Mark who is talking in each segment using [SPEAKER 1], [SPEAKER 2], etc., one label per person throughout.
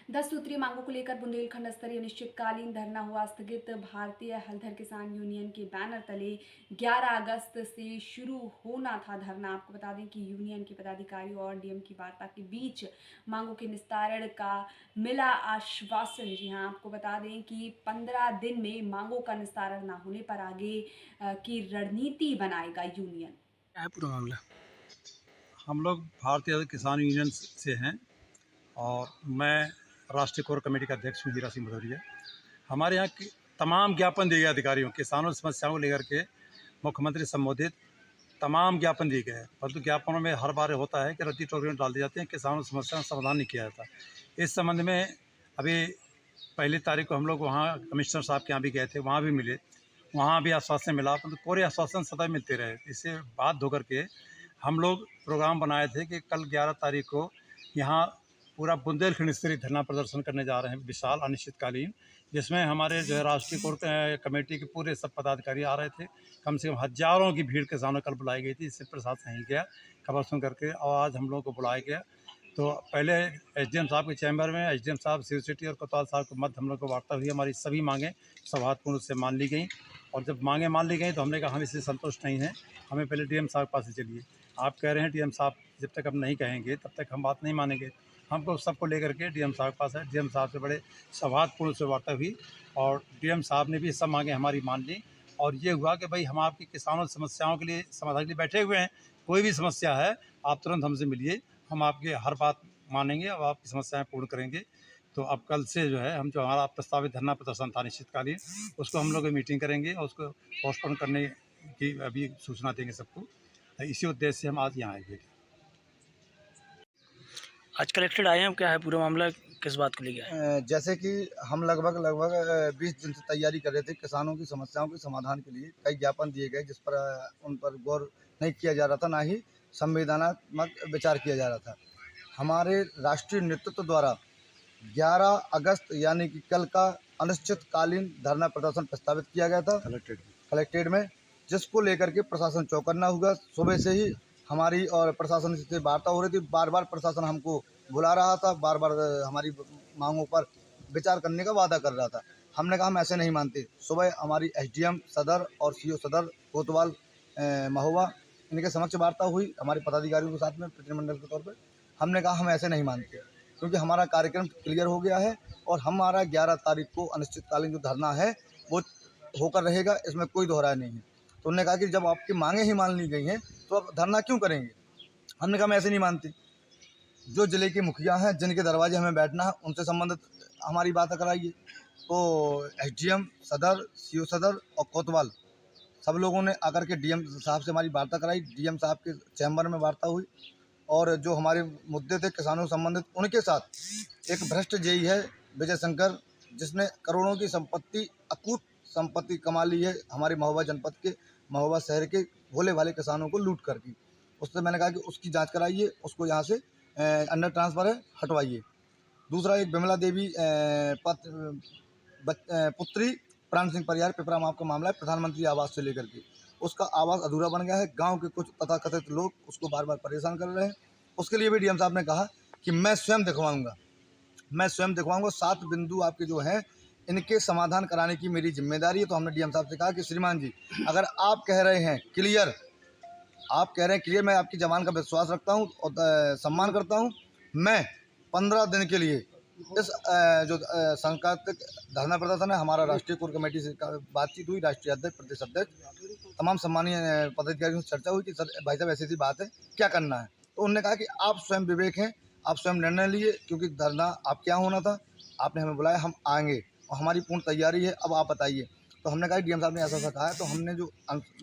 [SPEAKER 1] 10 सूत्रीय मांगों को लेकर बुंदेलखंड स्तरीय अनिश्चितकालीन धरना हुआ स्थगित। भारतीय हलधर किसान यूनियन के बैनर तले 11 अगस्त से शुरू होना था धरना। आपको बता दें कि यूनियन के पदाधिकारियों और डीएम की वार्ता के बीच मांगों के निस्तारण का मिला आश्वासन। जी हां, आपको बता दें कि 15 दिन में मांगों का निस्तारण न होने पर आगे की रणनीति बनाएगा यूनियन।
[SPEAKER 2] क्या है पूरा मामला?
[SPEAKER 3] हम लोग भारतीय किसान यूनियन से हैं और मैं राष्ट्रीय कोर कमेटी का अध्यक्ष हूँ, हीरा सिंह भदौरिया। हमारे यहाँ की तमाम ज्ञापन दिए गए अधिकारियों, किसानों की समस्याओं को लेकर के मुख्यमंत्री संबोधित तमाम ज्ञापन दिए गए हैं, परंतु ज्ञापनों में हर बार होता है कि रद्दी टोकरी में डाल दिए जाते हैं, किसानों की समस्याओं का समाधान नहीं किया जाता। इस संबंध में अभी 1 तारीख को हम लोग वहाँ कमिश्नर साहब के यहाँ भी गए थे, वहाँ भी मिले, वहाँ भी आश्वासन मिला, परंतु कोरे आश्वासन सदैव मिलते रहे। इससे बात होकर के हम लोग प्रोग्राम बनाए थे कि कल 11 तारीख को यहाँ पूरा बुंदेलखंड स्तरीय धरना प्रदर्शन करने जा रहे हैं, विशाल अनिश्चितकालीन, जिसमें हमारे जो है राष्ट्रीय कोर कमेटी के पूरे सब पदाधिकारी आ रहे थे। कम से कम हज़ारों की भीड़ किसानों कल बुलाई गई थी, इससे प्रशासन नहीं गया खबर सुन करके, और आज हम लोगों को बुलाया गया। तो पहले एसडीएम साहब के चैम्बर में एसडीएम साहब, शिव सिटी और कोतवाल साहब के मध्य हम लोग को वार्ता हुई। हमारी सभी मांगें सौहार्दपूर्ण से मान ली गई, और जब मांगें मान ली गई तो हमने कहा हम इससे संतुष्ट नहीं हैं, हमें पहले डीएम साहब के पास से चलिए। आप कह रहे हैं डीएम साहब जब तक हम नहीं कहेंगे तब तक हम बात नहीं मानेंगे। हमको सबको लेकर के डीएम साहब के पास है, डीएम साहब से बड़े सौहार्दपूर्ण से वार्ता हुई और डीएम साहब ने भी सब मांगें हमारी मान ली। और ये हुआ कि भाई हम आपकी किसानों की समस्याओं के लिए समाधान के लिए बैठे हुए हैं, कोई भी समस्या है आप तुरंत हमसे मिलिए, हम आपकी हर बात मानेंगे और आपकी समस्याएं पूर्ण करेंगे। तो अब कल से जो है हम जो हमारा प्रस्तावित धरना प्रदर्शन था अनिश्चितकालीन, उसको हम लोग मीटिंग करेंगे और उसको पोस्टपोन करने की अभी सूचना देंगे सबको। इसी उद्देश्य से हम आज यहाँ आए हुए थे।
[SPEAKER 2] आज कलेक्टेड आए हैं, क्या है पूरा मामला, किस बात को लेके आए हैं?
[SPEAKER 4] जैसे कि हम लगभग 20 दिन से तैयारी कर रहे थे किसानों की समस्याओं के समाधान के लिए। कई ज्ञापन दिए गए जिस पर उन पर गौर नहीं किया जा रहा था, ना ही संवैधानात्मक विचार किया जा रहा था। हमारे राष्ट्रीय नेतृत्व द्वारा 11 अगस्त यानी कि कल का अनिश्चितकालीन धरना प्रदर्शन प्रस्तावित किया गया था कलेक्ट्रेट में, जिसको लेकर के प्रशासन चौकन्ना हुआ। सुबह से ही हमारी और प्रशासन से वार्ता हो रही थी, बार बार प्रशासन हमको बुला रहा था, बार बार हमारी मांगों पर विचार करने का वादा कर रहा था। हमने कहा हम ऐसे नहीं मानते। सुबह हमारी एसडीएम सदर और सीओ सदर कोतवाल महोबा इनके समक्ष वार्ता हुई हमारे पदाधिकारियों के साथ में प्रतिनिधिमंडल के तौर पर। हमने कहा हम ऐसे नहीं मानते, क्योंकि हमारा कार्यक्रम क्लियर हो गया है और हमारा 11 तारीख को अनिश्चितकालीन जो धरना है वो होकर रहेगा, इसमें कोई दोहराय नहीं है। तो उन्होंने कहा कि जब आपकी मांगें ही मान ली गई हैं तो अब धरना क्यों करेंगे। हमने कहा हम ऐसे नहीं मानते। जो ज़िले के मुखिया हैं, जिनके दरवाजे हमें बैठना है, उनसे संबंधित हमारी बात कराइए। तो एसडीएम सदर, सीओ सदर और कोतवाल सब लोगों ने आकर के डीएम साहब से हमारी वार्ता कराई। डीएम साहब के चैम्बर में वार्ता हुई और जो हमारे मुद्दे थे किसानों से संबंधित, उनके साथ एक भ्रष्ट जेई है विजय शंकर, जिसने करोड़ों की संपत्ति, अकूत संपत्ति कमा ली है हमारे महोबा जनपद के, महोबा शहर के भोले भाले किसानों को लूट करके। उससे मैंने कहा कि उसकी जांच कराइए, उसको यहाँ से अंडर ट्रांसफ़र है, हटवाइए। दूसरा एक विमला देवी पुत्री प्राण सिंह परियार पिपरा आपका मामला है, प्रधानमंत्री आवास से लेकर के उसका आवास अधूरा बन गया है। गांव के कुछ तथाकथित लोग उसको बार बार परेशान कर रहे हैं। उसके लिए भी डीएम साहब ने कहा कि मैं स्वयं दिखवाऊंगा, 7 बिंदु आपके जो हैं इनके समाधान कराने की मेरी जिम्मेदारी है। तो हमने डीएम साहब से कहा कि श्रीमान जी, अगर आप कह रहे हैं क्लियर, मैं आपकी जबान का विश्वास रखता हूँ और सम्मान करता हूँ। मैं 15 दिन के लिए इस जो सांकेतिक धरना प्रदर्शन है, हमारा राष्ट्रीय कोर कमेटी से बातचीत हुई, राष्ट्रीय अध्यक्ष, प्रदेश अध्यक्ष, तमाम सम्मानीय पदाधिकारियों से चर्चा हुई कि सर भाई साहब ऐसी बात है, क्या करना है। तो उन्होंने कहा कि आप स्वयं विवेक हैं, आप स्वयं निर्णय लिए, क्योंकि धरना आपके यहाँ होना था, आपने हमें बुलाया, हम आएंगे और हमारी पूर्ण तैयारी है, अब आप बताइए। तो हमने कहा डीएम साहब ने ऐसा कहा है, तो हमने जो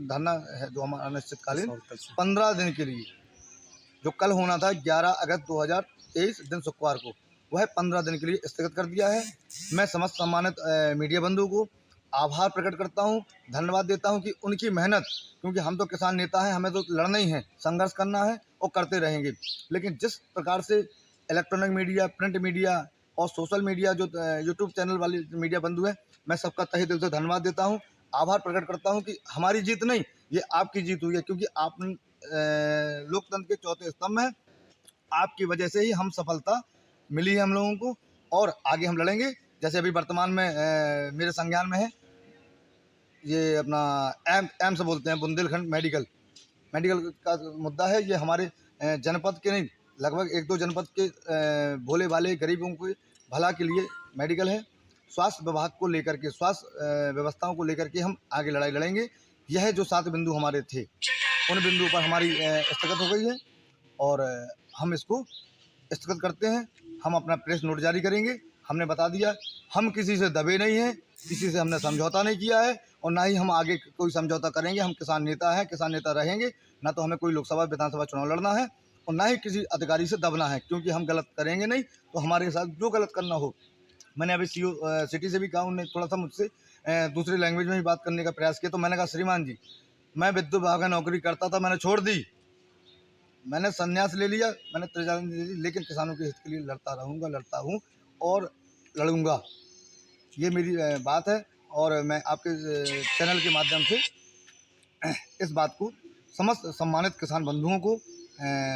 [SPEAKER 4] धरना है जो हमारा अनिश्चितकालीन 15 दिन के लिए जो कल होना था 11 अगस्त 2023 दिन शुक्रवार को, वह 15 दिन के लिए स्थगित कर दिया है। मैं समस्त सम्मानित मीडिया बंधुओं को आभार प्रकट करता हूं, धन्यवाद देता हूं कि उनकी मेहनत, क्योंकि हम तो किसान नेता हैं, हमें तो लड़ना ही है, संघर्ष करना है और करते रहेंगे। लेकिन जिस प्रकार से इलेक्ट्रॉनिक मीडिया, प्रिंट मीडिया और सोशल मीडिया जो यूट्यूब चैनल वाले मीडिया बंधु हैं, मैं सबका तहे दिल से धन्यवाद देता हूँ, आभार प्रकट करता हूँ कि हमारी जीत नहीं, ये आपकी जीत हुई है, क्योंकि आप लोकतंत्र के चौथे स्तंभ हैं। आपकी वजह से ही हम सफलता मिली है हम लोगों को। और आगे हम लड़ेंगे। जैसे अभी वर्तमान में मेरे संज्ञान में है ये अपना एम्स बोलते हैं, बुंदेलखंड मेडिकल का मुद्दा है। ये हमारे जनपद के नहीं, लगभग 1-2 जनपद के भोले भाले गरीबों के भला के लिए मेडिकल है। स्वास्थ्य विभाग को लेकर के, स्वास्थ्य व्यवस्थाओं को लेकर के हम आगे लड़ाई लड़ेंगे। यह जो 7 बिंदु हमारे थे, उन बिंदुओं पर हमारी स्थगित हो गई है और हम इसको स्थगित करते हैं। हम अपना प्रेस नोट जारी करेंगे। हमने बता दिया, हम किसी से दबे नहीं हैं, किसी से हमने समझौता नहीं किया है और ना ही हम आगे कोई समझौता करेंगे। हम किसान नेता हैं, किसान नेता रहेंगे। ना तो हमें कोई लोकसभा विधानसभा चुनाव लड़ना है और ना ही किसी अधिकारी से दबना है, क्योंकि हम गलत करेंगे नहीं तो हमारे साथ जो गलत करना हो। मैंने अभी सीओ सिटी से भी कहा, उन्होंने थोड़ा सा मुझसे दूसरी लैंग्वेज में भी बात करने का प्रयास किया। तो मैंने कहा, श्रीमान जी, मैं विद्युत विभाग में नौकरी करता था, मैंने छोड़ दी, मैंने संन्यास ले लिया, मैंने त्रिजानी ले ली, लेकिन किसानों के हित के लिए लड़ता रहूँगा, लड़ता हूँ और लड़ूंगा। ये मेरी बात है और मैं आपके चैनल के माध्यम से इस बात को समस्त सम्मानित किसान बंधुओं को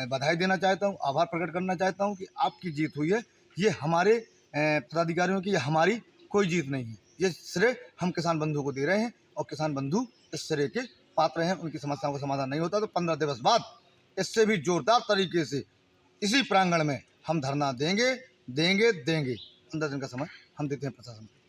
[SPEAKER 4] बधाई देना चाहता हूँ, आभार प्रकट करना चाहता हूँ कि आपकी जीत हुई है। ये हमारे पदाधिकारियों की, ये हमारी कोई जीत नहीं है। ये श्रेय हम किसान बंधुओं को दे रहे हैं और किसान बंधु इस श्रेय के पात्र हैं। उनकी समस्याओं का समाधान नहीं होता तो 15 दिवस बाद इससे भी जोरदार तरीके से इसी प्रांगण में हम धरना देंगे। 15 दिन का समय हम देते हैं प्रशासन को।